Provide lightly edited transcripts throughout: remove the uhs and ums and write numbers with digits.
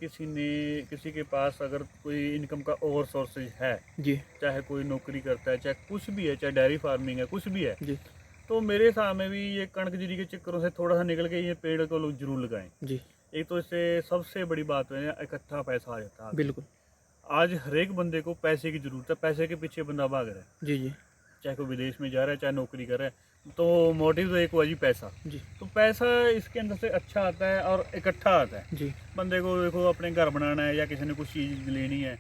किसी के पास अगर कोई इनकम का और सोर्सेज है जी चाहे कोई नौकरी करता है चाहे कुछ भी है चाहे डेयरी फार्मिंग है कुछ भी है जी तो मेरे हिसाब में भी ये कणक जीरी के चक्करों से थोड़ा सा निकल के ये पेड़ को लोग जरूर लगाएं। जी एक तो इससे सबसे बड़ी बात है इकट्ठा पैसा आ जाता है आदमी। बिल्कुल। आज हर एक बंदे को पैसे की जरूरत है, पैसे के पीछे बंदा भाग रहा है, जी जी चाहे कोई विदेश में जा रहा है चाहे नौकरी कर रहा है, तो मोटिव तो एक हुआ जी पैसा। जी तो पैसा इसके अंदर से अच्छा आता है और इकट्ठा आता है। जी। बंदे को देखो अपने घर बनाना है या किसी ने कुछ चीज़ लेनी है।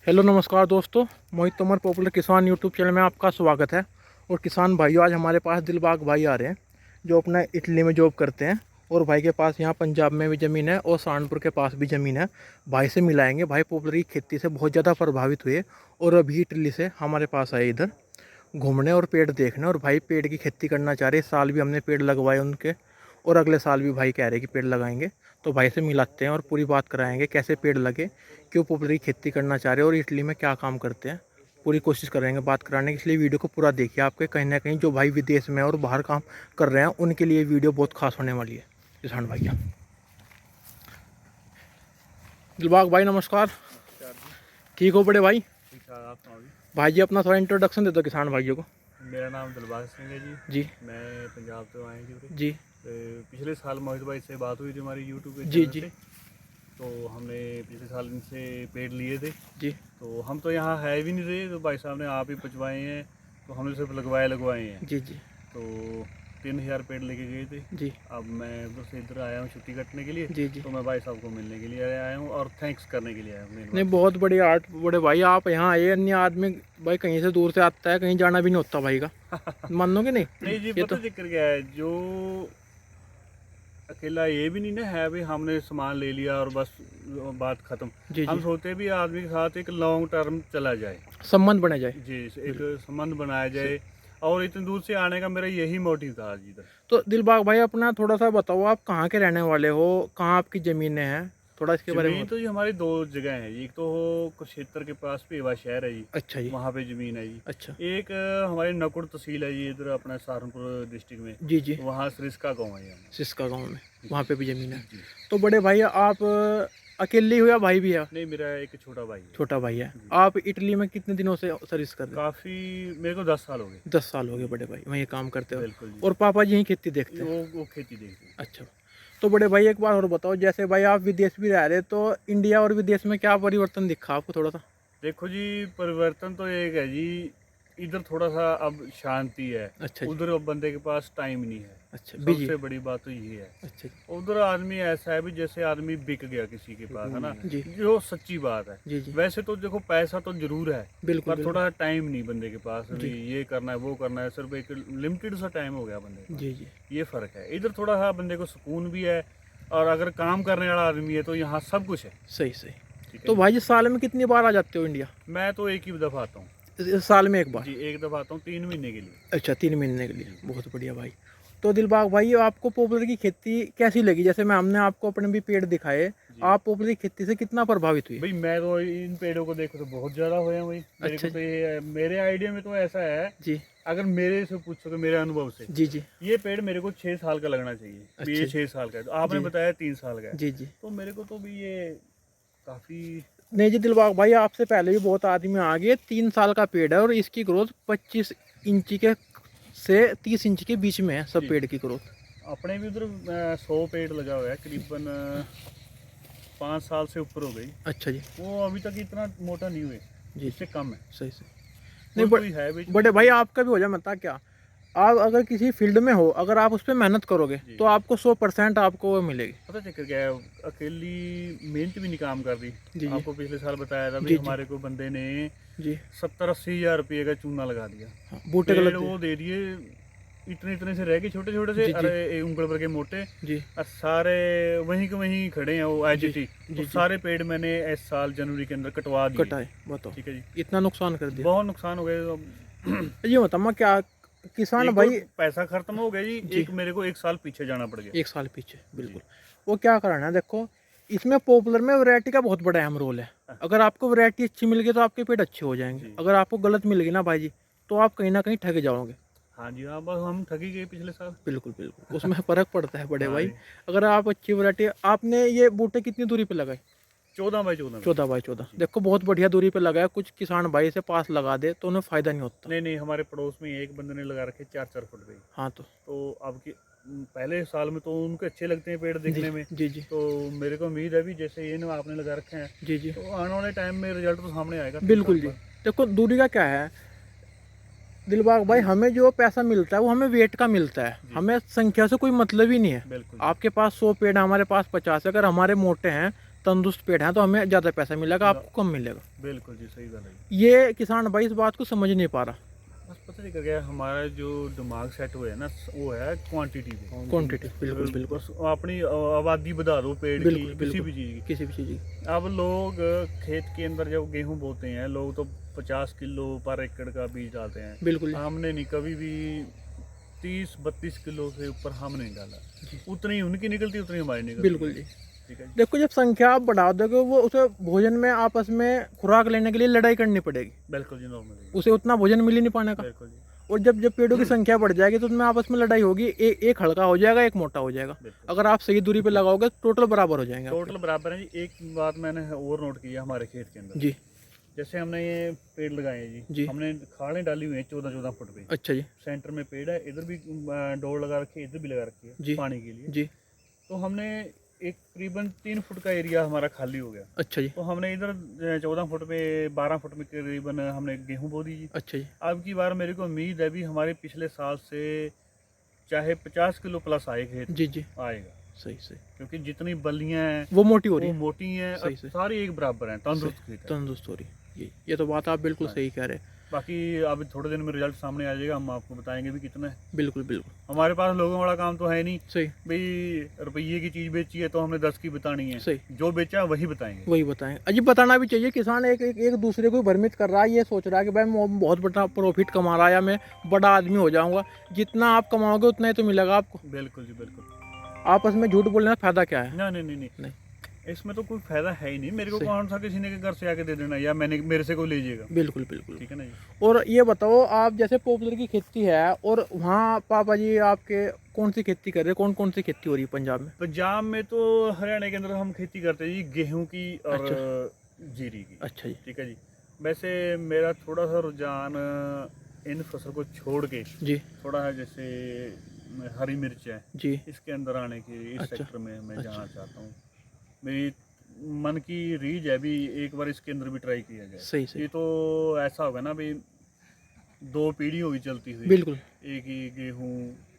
हेलो नमस्कार दोस्तों, मोहित तोमर पॉपुलर किसान यूट्यूब चैनल में आपका स्वागत है। और किसान भाइयों, आज हमारे पास दिलबाग भाई आ रहे हैं जो अपना इटली में जॉब करते हैं। और भाई के पास यहाँ पंजाब में भी ज़मीन है और सहारनपुर के पास भी ज़मीन है। भाई से मिलाएंगे। भाई पॉपुलर की खेती से बहुत ज़्यादा प्रभावित हुए और अभी इटली से हमारे पास आए इधर घूमने और पेड़ देखने। और भाई पेड़ की खेती करना चाह रहे। इस साल भी हमने पेड़ लगवाए उनके और अगले साल भी भाई कह रहे कि पेड़ लगाएंगे। तो भाई से मिलाते हैं और पूरी बात कराएंगे कैसे पेड़ लगे, क्यों पॉपुलर की खेती करना चाह रहे हैं और इटली में क्या काम करते हैं। पूरी कोशिश करेंगे बात कराने की, इसलिए वीडियो को पूरा देखिए। आपके कहीं ना कहीं जो भाई विदेश में और बाहर काम कर रहे हैं उनके लिए वीडियो बहुत खास होने वाली है। किसान भैया, दिलबाग भाई नमस्कार। नमस्कार जी। ठीक हो बड़े भाई? ठीक है, आप सुनाओ जी। भाई जी अपना थोड़ा इंट्रोडक्शन दे दो किसान भाइयों को। मेरा नाम दिलबाग सिंह है जी। जी मैं पंजाब से आए जी। जी तो पिछले साल मोहित भाई से बात हुई थी हमारी यूट्यूब के जी चैनल जी पे। तो हमने पिछले साल इनसे पेड़ लिए थे। जी तो हम तो यहाँ है भी नहीं थे, तो भाई साहब ने आप ही पहुँचवाए हैं, तो हमने सिर्फ लगवाए हैं। जी जी तो 3000 पेड़ लेके गए थे। जी अब मैं उधर से इधर आया हूँ छुट्टी कटने के लिए। जी जी। तो मैं भाई साहब को मिलने के लिए आया हूँ और थैंक्स करने के लिए आया हूँ। नहीं, बहुत बढ़िया आर्ट बड़े भाई। आप यहाँ आए, अन्य आदमी भाई कहीं से दूर से आता है, कहीं जाना भी नहीं होता भाई का। मानोगे नहीं? नहीं जी, ये पता तो जिक्र क्या है, जो अकेला ये भी नहीं ना है भी हमने सामान ले लिया और बस बात खत्म। जी हम जी सोचते भी आदमी के साथ एक लॉन्ग टर्म चला जाए संबंध बने जाए। जी, एक संबंध बनाया जाए। और इतनी दूर से आने का मेरा यही मोटिव था आज इधर। तो दिलबाग भाई अपना थोड़ा सा बताओ, आप कहाँ के रहने वाले हो, कहाँ आपकी ज़मीनें हैं, थोड़ा इसके बारे में जमीन तो जी हमारी दो जगह है जी। एक तो कुरुक्षेत्र के पास पेवा शहर है जी, अच्छा जी। वहाँ पे ज़मीन है जी। अच्छा एक हमारी नकुड़ तहसील है जी, इधर अपना सहारनपुर डिस्ट्रिक्ट में, जी जी। वहाँ सरिस्का गाँव है जी हमारा। सिसका गांव में, वहाँ पे भी ज़मीन है। जी। तो बड़े भाई आप अकेले ही हो या भाई भी है? नहीं, मेरा एक छोटा भाई है। छोटा भाई है। जी। आप इटली में कितने दिनों से सर्विस कर रहे काफ़ी, मेरे को 10 साल हो गए। हो? 10 साल हो गए बड़े भाई वहीं काम करते हो। बिल्कुल जी। और पापा जी यहीं खेती देखते हैं? वो खेती देखते हैं। अच्छा। तो बड़े भाई एक बात और बताओ, जैसे भाई आप विदेश भी रह रहे, तो इंडिया और विदेश में क्या परिवर्तन दिखा आपको थोड़ा सा? देखो जी, परिवर्तन तो एक है जी, इधर थोड़ा सा अब शांति है। अच्छा जी। उधर अब बंदे के पास टाइम नहीं है। अच्छा, बिजी। सबसे बड़ी बात तो यही है। अच्छा जी। उधर आदमी ऐसा है भी जैसे आदमी बिक गया किसी के पास, है ना, जी जो सच्ची बात है। जी जी वैसे तो देखो पैसा तो जरूर है, बिल्कुल पर बिल्कुल। थोड़ा टाइम नहीं बंदे के पास जी भी ये करना है वो करना है, सिर्फ एक लिमिटेड सा टाइम हो गया बंदे के पास। जी जी ये फ़र्क है। इधर थोड़ा सा बंदे को सुकून भी है, और अगर काम करने वाला आदमी है तो यहाँ सब कुछ है। सही सही। ठीक है तो जी। भाई जी साल में कितनी बार आ जाते हो इंडिया? मैं तो एक ही दफ़ा आता हूँ साल में एक बार? जी, एक दफ़ा आता हूँ 3 महीने के लिए। अच्छा, 3 महीने के लिए, बहुत बढ़िया भाई। तो दिलबाग भाई आपको पॉपुलर की खेती कैसी लगी? जैसे मैं हमने आपको अपने भी पेड़ दिखाए, जी आप पॉपुलर की खेती से कितना प्रभावित हुए? भाई, मैं तो इन पेड़ों को देखो तो बहुत ज़्यादा हुए हैं भाई। मेरे अच्छा को तो ये मेरे आइडिया में तो ऐसा है, जी अगर मेरे से पूछोगे मेरे अनुभव से, जी जी। ये पेड़ मेरे को 6 साल का लगना चाहिए। अच्छा ये जी। 6 साल का है, तो आपने जी बताया 3 साल का है। जी जी। तो मेरे को तो भी ये काफ़ी। नहीं जी दिलबाग भाई, आपसे पहले भी बहुत आदमी आ गए। 3 साल का पेड़ है और इसकी ग्रोथ 25 इंच के से 30 इंच के बीच में है सब जी, पेड़ की ग्रोथ। अपने भी उधर 100 पेड़ लगा हुआ है, करीबन 5 साल से ऊपर हो गई। अच्छा जी। वो अभी तक इतना मोटा नहीं हुए, जी इससे कम है। सही सही। कोई नहीं कोई है बीच में। बड़े भाई आपका भी हो जाए, मत क्या। आप अगर किसी फील्ड में हो, अगर आप उस पर मेहनत करोगे जी, तो आपको 100% आपको वो मिलेगी। पता चक्कर क्या है, अकेली मेहनत भी नहीं काम कर रही। जी जी आपको पिछले साल बताया था भाई, जी जी हमारे को बंदे ने जी। 70-80 हज़ार रुपये का चूना लगा दिया। हाँ, बूटे पेड़ गलत वो दे दिए, इतने इतने से रह गए, छोटे छोटे से, जी जी अरे उंगल भर के मोटे। जी और सारे वहीं के वहीं खड़े हैं वो जी IGT। जी तो जी। सारे पेड़ मैंने इस साल जनवरी के अंदर कटवा दिए। कटाए बताओ, ठीक है जी, इतना नुकसान कर दिया। बहुत नुकसान हो गए। ये बताओ मैं क्या, किसान एक तो भाई। पैसा खत्म हो गया जी, जी, एक मेरे को 1 साल पीछे जाना पड़ गया। 1 साल पीछे जी। बिल्कुल। वो क्या करना है देखो, इसमें पॉपुलर में वैरायटी का बहुत बड़ा अहम रोल है। हाँ। अगर आपको वैरायटी अच्छी मिल गई तो आपके पेड़ अच्छे हो जाएंगे। जी। अगर आपको गलत मिल गई ना भाई जी, तो आप कहीं ना कहीं ठग जाओगे। हाँ जी, हाँ, बस हम ठगी गए पिछले साल। बिल्कुल बिल्कुल, उसमें फर्क पड़ता है बड़े हाँ भाई। जी। अगर आप अच्छी वैरायटी, आपने ये बूटे कितनी दूरी पे लगाए? 14x14। 14x14। देखो बहुत बढ़िया दूरी पे लगा है। कुछ किसान भाई से पास लगा दे तो उन्हें फायदा नहीं होता। नहीं नहीं, हमारे पड़ोस में एक बंदे ने लगा रखे 4-4 फुट पे। हाँ तो अब की पहले साल में तो उनको अच्छे लगते हैं पेड़ जी देखने में। जी जी तो मेरे को उम्मीद है भी जैसे ये ना आपने लगा रखे हैं, जी जी तो आने वाले टाइम में रिजल्ट तो सामने आएगा 3 बिल्कुल साल जी। बाद। देखो दूरी का क्या है दिलबाग भाई, हमें जो पैसा मिलता है वो हमें वेट का मिलता है, जी। हमें संख्या से कोई मतलब ही नहीं है। बिल्कुल आपके पास 100 पेड़ है, हमारे पास 50 है। अगर हमारे मोटे हैं, तंदुरुस्त पेड़ हैं, तो हमें ज़्यादा पैसा मिलेगा, आपको कम मिलेगा। बिल्कुल जी, सही बात है। ये किसान भाई इस बात को समझ नहीं पा रहा। बस पता नहीं क्या हमारा जो दिमाग सेट हुआ है ना, वो है क्वांटिटी पे। क्वांटिटी बिल्कुल बिल्कुल बस अपनी आबादी बढ़ा दो पेड़ की, बिल्कुल किसी बिल्कुल भी चीज़ की। किसी भी चीज़ की। अब लोग खेत के अंदर जब गेहूं बोते हैं, लोग तो 50 किलो पर एकड़ का बीज डालते हैं। बिल्कुल जी। हमने नहीं कभी भी 30-32 किलो से ऊपर हमने नहीं डाला। जी। उतनी उनकी निकलती, उतनी हमारी निकलती। बिल्कुल जी। ठीक है जी। देखो जब संख्या आप बढ़ा दोगे, वो उसे भोजन में आपस में खुराक लेने के लिए लड़ाई करनी पड़ेगी। बिल्कुल जी, नॉर्मल। उसे उतना भोजन मिल ही नहीं पाने का। बिल्कुल जी। और जब जब पेड़ों की संख्या बढ़ जाएगी तो उनमें आपस में लड़ाई होगी। एक हल्का हो जाएगा, एक मोटा हो जाएगा। बिल्कुल। अगर आप सही दूरी पे लगाओगे तो टोटल बराबर हो जाएंगे आपके। टोटल बराबर है जी। एक बात मैंने और नोट किया हमारे खेत के अंदर। जी जैसे हमने ये पेड़ लगाए हैं जी, जी। हमने खालें डाली हुई हैं 14-14 फुट पे। अच्छा जी सेंटर में पेड़ है, इधर भी डोर लगा रखी है, इधर भी लगा रखी जी है पानी के लिए। जी। तो हमने एक करीबन 3 फुट का एरिया हमारा खाली हो गया। अच्छा जी तो हमने इधर 14 फुट पे 12 फुट में करीबन हमने गेहूं बो दी जी। अच्छा जी अब की बार मेरे को उम्मीद है भी हमारे पिछले साल से चाहे 50 किलो प्लस आए खेत जी जी। आएगा, सही सही। क्योंकि जितनी बल्लियां हैं वो मोटी हो रही वो है। मोटी हैं, सही सही। सारी एक बराबर हैं, तंदुरुस्त खेत है। तंदुरुस्त हो रही ये तो बात आप बिल्कुल हाँ। सही कह रहे हैं। बाकी अब थोड़े दिन में रिजल्ट सामने आ जाएगा, हम आपको बताएंगे भी कितना है। बिल्कुल बिल्कुल हमारे पास लोगों वाला काम तो है नहीं सही भाई, रुपये की चीज़ बेची है तो हमने 10 की बतानी है। सही। जो बेचा वही बताएंगे। वही बताएं। अजी बताना भी चाहिए। किसान एक दूसरे को भ्रमित कर रहा है, ये सोच रहा है कि भाई मैं बहुत बड़ा प्रॉफिट कमा रहा है या मैं बड़ा आदमी हो जाऊंगा। जितना आप कमाओगे उतना ही तो मिलेगा आपको। बिल्कुल जी, बिल्कुल। आपस में झूठ बोलने का फायदा क्या है? नहीं नहीं नहीं नहीं, नहीं। इसमें तो कोई फायदा है ही नहीं। मेरे को सही। कौन सा किसी ने के घर से आके दे देना या मैंने मेरे से कोई लीजिएगा। बिल्कुल बिल्कुल। ठीक है ना जी। और ये बताओ, आप जैसे पॉपुलर की खेती है और वहाँ पापा जी आपके कौन सी खेती कर रहे हैं? कौन सी खेती हो रही है पंजाब में? पंजाब में तो हरियाणा के अंदर हम खेती करते हैं जी, गेहूं की और जीरी की। अच्छा जी ठीक है जी। वैसे मेरा थोड़ा सा रुझान इन फसल को छोड़ के जी थोड़ा है, जैसे हरी मिर्च है जी। इसके अंदर आने की, इस अच्छा। सेक्टर में मैं अच्छा। जाना चाहता हूँ। मेरी मन की रीज है भी एक बार इसके अंदर भी ट्राई किया जाए। सही सही। ये तो ऐसा होगा ना भी 2 पीढ़ी होगी चलती हुई, बिल्कुल। एक ही गेहूँ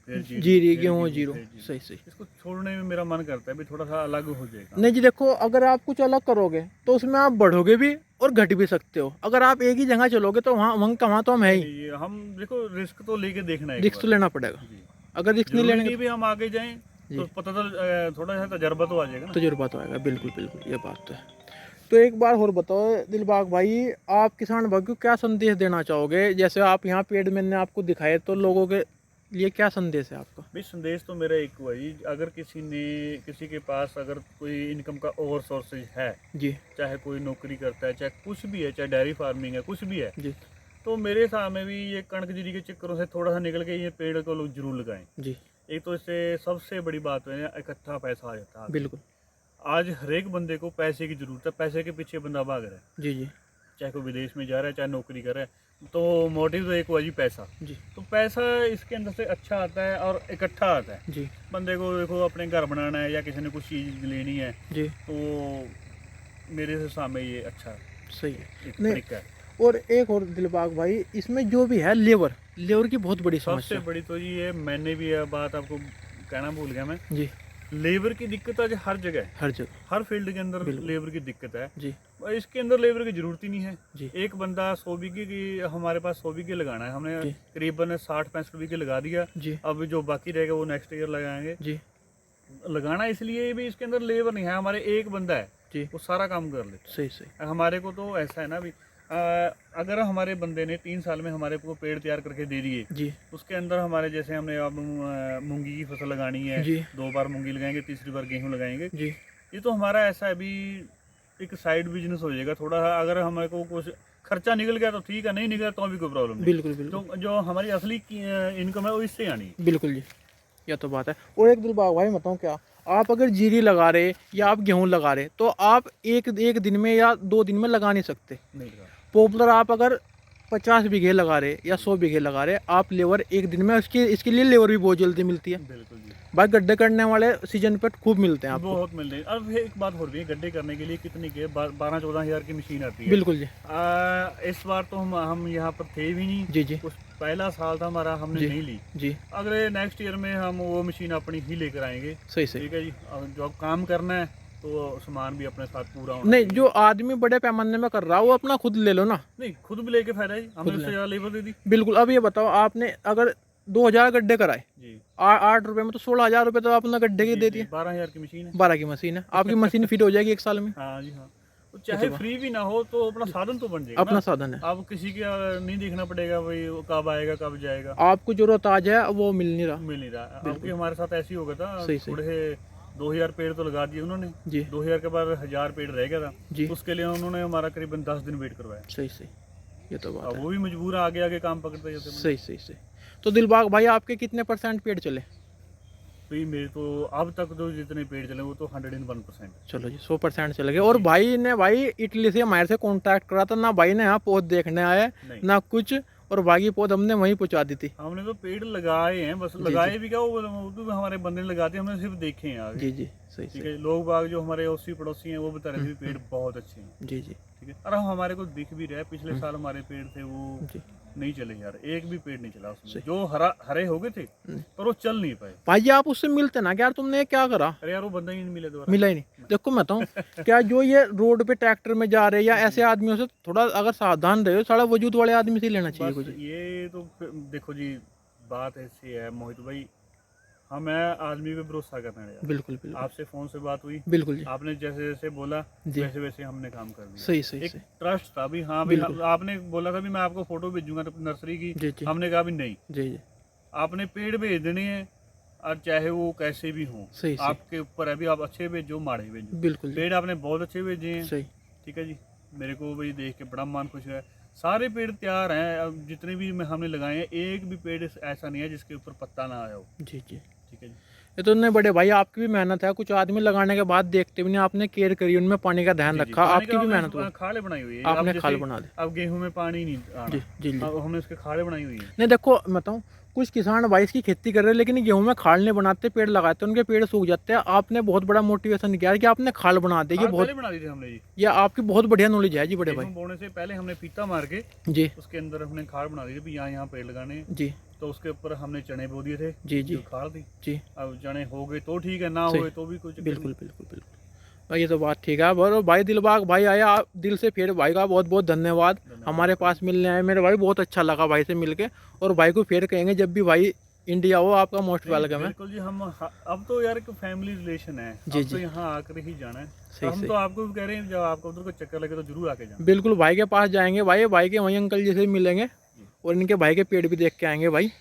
फिर जीरी फिर गेहूँ जीरो। फिर जीरी। सही सही। इसको छोड़ने में मेरा मन करता है भी थोड़ा सा अलग हो जाएगा। नहीं जी, देखो अगर आप कुछ अलग करोगे तो उसमें आप बढ़ोगे भी और घट भी सकते हो। अगर आप एक ही जगह चलोगे तो वहाँ तो हम है ही। ये हम देखो रिस्क तो लेके देखना है एक रिस्क तो बार। लेना पड़ेगा। जी। अगर रिस्क नहीं जरूरी लेंगे नहीं भी हम आगे जाएं जी। तो पता तो थोड़ा सा तजर्बा तो आ जाएगा ना। तजुर्बा तो आएगा। बिल्कुल बिल्कुल, ये बात तो है। तो एक बार और बताओ दिलबाग भाई, आप किसान भाई को क्या संदेश देना चाहोगे? जैसे आप यहाँ पेड़ मैंने आपको दिखाए, तो लोगों के लिए क्या संदेश है आपका? भाई संदेश तो मेरा एक हुआ जी, अगर किसी के पास अगर कोई इनकम का और सोर्सेज है, जी चाहे कोई नौकरी करता है, चाहे कुछ भी है, चाहे डेयरी फार्मिंग है, कुछ भी है, जी तो मेरे हिसाब में भी ये कणक जीरी के चक्करों से थोड़ा सा निकल के ये पेड़ को लोग जरूर लगाएं। जी एक तो इससे सबसे बड़ी बात है इकट्ठा पैसा आ जाता है। बिल्कुल। आज हर एक बंदे को पैसे की जरूरत है, पैसे के पीछे बंदा भाग रहा है। जी जी चाहे कोई विदेश में जा रहा है, चाहे नौकरी कर रहा है, तो मोटिव तो एक हुआ जी पैसा। जी तो पैसा इसके अंदर से अच्छा आता है और इकट्ठा आता है। जी बंदे को देखो अपने घर बनाना है या किसी ने कुछ चीज़ लेनी है, जी तो मेरे हिसाब में ये अच्छा सही है। एक नहीं, तरीका है। और एक और दिलबाग भाई, इसमें जो भी है लेबर की बहुत बड़ी सबसे समस्या। बड़ी तो ये मैंने भी यह बात आपको कहना भूल गया मैं, जी लेबर की दिक्कत आज हर जगह है, हर जगह। हर फील्ड के अंदर बिल्कुल। लेबर की दिक्कत है। जी इसके अंदर लेबर की जरूरत ही नहीं है। जी एक बंदा 100 बीघे की, हमारे पास 100 बीघे लगाना है, हमने जी करीबन 60-65 बीघे लगा दिया। जी अब जो बाकी रहेगा वो नेक्स्ट ईयर लगाएंगे। जी लगाना इसलिए भी इसके अंदर लेबर नहीं है, हमारे एक बंदा है जी वो सारा काम कर लेता सही सही। है। हमारे को तो ऐसा है ना भी अगर हमारे बंदे ने 3 साल में हमारे को पेड़ तैयार करके दे दिए, जी उसके अंदर हमारे जैसे हमने अब मूंगी की फसल लगानी है, जी 2 बार मूंगी लगाएंगे, तीसरी बार गेहूं लगाएंगे। जी ये तो हमारा ऐसा है भी एक साइड बिजनेस हो जाएगा थोड़ा सा। अगर हमारे को कुछ खर्चा निकल गया तो ठीक है, नहीं निकला तो भी कोई प्रॉब्लम नहीं। बिल्कुल बिल्कुल तो जो हमारी असली इनकम है वो इससे आनी है। बिल्कुल जी, यह तो बात है। और एक दिलबाग भाई बताऊँ क्या, आप अगर जीरी लगा रहे या आप गेहूं लगा रहे तो आप एक दिन में या 2 दिन में लगा नहीं सकते। नहीं लगा। पॉपुलर आप अगर 50 बीघे लगा रहे या 100 बीघे लगा रहे, आप लेबर एक दिन में इसके लिए लेबर भी बहुत जल्दी मिलती है। बिल्कुल जी। भाई गड्ढे करने वाले सीजन पे खूब मिलते हैं आपको। बहुत मिल रही है। अब एक बात हो रही है, गड्ढे करने के लिए कितनी के 12-14 हज़ार की मशीन आती है। बिल्कुल जी। इस बार तो हम यहाँ पर थे भी नहीं जी जी उस पहला साल था हमारा, हमने जी नहीं ली। जी। अगले नेक्स्ट ईयर में हम वो मशीन अपनी ही लेकर आएंगे। सही सही। ठीक है जी। अब जो काम करना है तो सामान भी अपने साथ पूरा होना नहीं, चाहिए। जो आदमी बड़े पैमाने में कर रहा है वो अपना खुद ले लो ना। नहीं, खुद भी लेके फायदा है जी, हमने खुद उससे ज़्यादा लेबर दे दी। बिल्कुल। अब ये बताओ, आपने अगर 2000 गड्ढे कराए जी 8 रुपए में, तो 16,000 रुपए तो आपने गड्ढे के दे दिए। 12 हज़ार की मशीन है। 12 की मशीन है आपकी। मशीन फिट हो जाएगी 1 साल में। हाँ जी हाँ। तो चाहे फ्री भी ना हो तो अपना साधन तो बन जाएगा अपना ना। साधन है। अब किसी के नहीं देखना पड़ेगा भाई वो कब आएगा कब जाएगा, आपको जरूरत आज है वो मिल नहीं रहा। मिल नहीं रहा। अब हमारे साथ ऐसे ही हो गया था। सही सही। थोड़े 2000 पेड़ तो लगा दिए उन्होंने जी 2000 के बाद 1000 पेड़ रह गया था जी। उसके लिए उन्होंने हमारा करीबन 10 दिन वेट करवाया। सही सही, ये तो बात अब है। वो भी मजबूर आगे आगे काम पकड़ते जाते हैं। सही सही सही। तो दिलबाग भाई आपके कितने % पेड़ चले? भाई मेरे तो अब तक जो जितने पेड़ चले वो तो 101%। चलो जी 100% चले गए। और भाई इटली से हमारे से कांटेक्ट करा था ना, भाई ने यहाँ पौध देखने आए नहीं। ना कुछ, और बाकी पौध हमने वहीं पहुँचा दी थी। हमने तो पेड़ लगाए हैं, बस लगाए भी क्या, वो तो हमारे बंदे ने लगाते हैं, हमने सिर्फ देखे हैं आगे। जी जी सही ठीक सही। है। लोग बाग जो हमारे अड़ोसी पड़ोसी हैं वो बता रहे थे पेड़ बहुत अच्छे हैं। जी जी ठीक है। और हमारे को दिख भी रहा है, पिछले साल हमारे पेड़ थे वो जी। नहीं चले यार, एक भी पेड़ नहीं चला उसमें। सही। जो हरे हो गए थे पर वो चल नहीं पाए। भाई जी आप उससे मिलते ना, क्या यार तुमने ये क्या करा? अरे यार वो बंदा ही नहीं मिले दोबारा। मिला ही नहीं। देखो मैं बताऊँ, क्या जो ये रोड पे ट्रैक्टर में जा रहे हैं या ऐसे आदमियों से थोड़ा अगर सावधान रहे हो, सारा वजूद वाले आदमी से लेना चाहिए बस कुछ। ये तो देखो जी, बात ऐसी है मोहित भाई, हमें आदमी पे भरोसा करना है यार। बिल्कुल बिल्कुल आपसे फोन से बात हुई, बिल्कुल जी। आपने जैसे जैसे बोला जी। वैसे वैसे हमने काम कर दिया। सही सही एक सही। ट्रस्ट था भी। हाँ भाई बिल्कुल। आपने बोला था भी मैं आपको फोटो भेजूंगा नर्सरी की। जी जी हमने कहा भी नहीं, जी जी आपने पेड़ भेज देने हैं और चाहे वो कैसे भी हों, सही सही। आपके ऊपर है भी, आप अच्छे भेजो माड़े भेजो। बिल्कुल जी पेड़ आपने बहुत अच्छे भेजे हैं। सही। ठीक है जी। मेरे को भाई देख के बड़ा मन खुश है। सारे पेड़ तैयार हैं, अब जितने भी हमने लगाए हैं एक भी पेड़ ऐसा नहीं है जिसके ऊपर पत्ता ना आया हो। जी जी। ठीक है जी। ये तो नहीं बड़े भाई, आपकी भी मेहनत है। कुछ आदमी लगाने के बाद देखते भी नहीं, आपने केयर करी, उनमें पानी का ध्यान जी, जी। रखा, पानी आपकी का भी हमने मेहनत हुई। खाले बनाई हुई है। आपने अब खाल जैसे बना दी। अब गेहूं में पानी नहीं आना, जी जी जी। अब हमने उसके खाले बनाई हुई है। नहीं देखो मैं बताऊँ, कुछ किसान भाई इसकी खेती कर रहे हैं लेकिन गेहूं में खाल नहीं बनाते, पेड़ लगाते हैं उनके पेड़ सूख जाते हैं। आपने बहुत बड़ा मोटिवेशन किया है कि आपने खाल बना दी। ये खाल बहुत, पहले बना दी थी हमने जी। ये आपकी बहुत बढ़िया नॉलेज है जी बड़े भाई। गेहूं बोने से पहले हमने फीता मार के जी उसके अंदर हमने खाल बना दी थी भी यहाँ पेड़ लगाने हैं। जी तो उसके ऊपर हमने चने बो दिए थे। जी जी जो खाल थी। जी। अब चने हो गए तो ठीक है, ना सही। हुए तो भी कुछ बिल्कुल बिल्कुल बिल्कुल भाई, ये तो बात ठीक है। और भाई दिलबाग भाई आया, आप दिल से फिर भाई का बहुत बहुत धन्यवाद। हमारे पास मिलने आए मेरे भाई, बहुत अच्छा लगा भाई से मिलके। और भाई को फिर कहेंगे जब भी भाई इंडिया हो, आपका मोस्ट वेलकम है। बिल्कुल जी। हम अब तो यार एक फैमिली रिलेशन है। जी, अब तो जी। यहाँ आकर ही जाना है। सही, हम सही। तो आपको भी कह रहे हैं जब आपको उधर को चक्कर लगे तो जरूर आके जाना। बिल्कुल भाई के पास जाएंगे भाई के वहीं अंकल जी से मिलेंगे और इनके भाई के पेड़ भी देख के आएंगे भाई।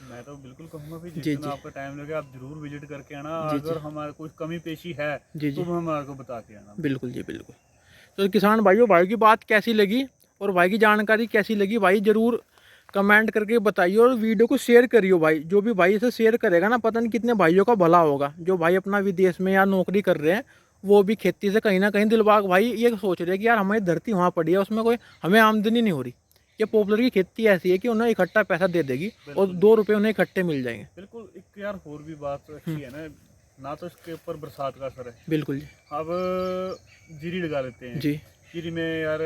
मैं तो बिल्कुल कहूँगा भी जी, जितना जी। आपका टाइम लगे आप जरूर विजिट करके आना। जी, जी। अगर हमारे कुछ कमी पेशी है जी जी तो हमारे को बता के आना। बिल्कुल जी बिल्कुल। तो किसान भाइयों, भाई की बात कैसी लगी और भाई की जानकारी कैसी लगी भाई ज़रूर कमेंट करके बताइए और वीडियो को शेयर करिए भाई। जो भी भाई इसे शेयर करेगा ना, पता नहीं कितने भाइयों का भला होगा। जो भाई अपना विदेश में या नौकरी कर रहे हैं वो भी खेती से कहीं ना कहीं दिलबाग भाई ये सोच रहे हैं कि यार हमारी धरती वहाँ पड़ी है, उसमें कोई हमें आमदनी नहीं हो रही। ये पॉपुलर की खेती ऐसी है कि उन्हें इकट्ठा पैसा दे देगी और 2 रुपये उन्हें इकट्ठे मिल जाएंगे। बिल्कुल। एक यार और भी बात अच्छी है ना तो इसके ऊपर बरसात का असर है। बिल्कुल जी। अब जीरी लगा लेते हैं। जी जीरी में यार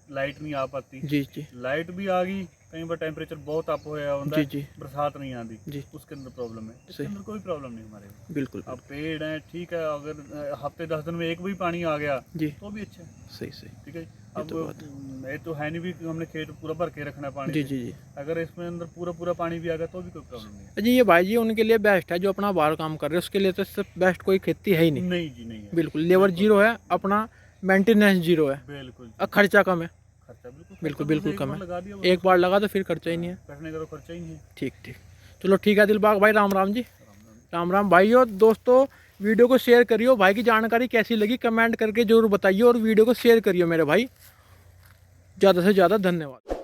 लाइट नहीं आ पाती। जी जी लाइट भी आ गई, कहीं पर टेम्परेचर बहुत अप होया होता जी है, जी बरसात नहीं आती, जी उसके अंदर प्रॉब्लम है। इसके सही। अंदर कोई प्रॉब्लम नहीं हमारे को। बिल्कुल अब पेड़ हैं ठीक है, अगर हफ्ते 10 दिन में एक भी पानी आ गया जी तो भी अच्छा है। सही सही। ठीक है। तो अब बात ये तो है नहीं भी कि हमने खेत पूरा भर के रखना है पानी जी से। जी जी अगर इसमें अंदर पूरा पानी भी आ गया तो भी कोई प्रॉब्लम नहीं है। जी। ये भाई जी उनके लिए बेस्ट है जो अपना बाहर काम कर रहे हैं, उसके लिए तो इससे बेस्ट कोई खेती है ही नहीं। नहीं जी नहीं है। बिल्कुल। लेबर जीरो है, अपना मेंटेनेंस जीरो है, बिल्कुल। खर्चा कम है। खर्चा बिल्कुल बिल्कुल कम है। लगा दिया, एक बार लगा तो फिर खर्चा ही नहीं है। करने का तो खर्चा ही नहीं है। ठीक ठीक। चलो ठीक है दिलबाग भाई, राम राम जी। राम राम भाई। और दोस्तों वीडियो को शेयर करिए, भाई की जानकारी कैसी लगी कमेंट करके जरूर बताइए और वीडियो को शेयर करिए मेरे भाई। ज़्यादा से ज़्यादा धन्यवाद।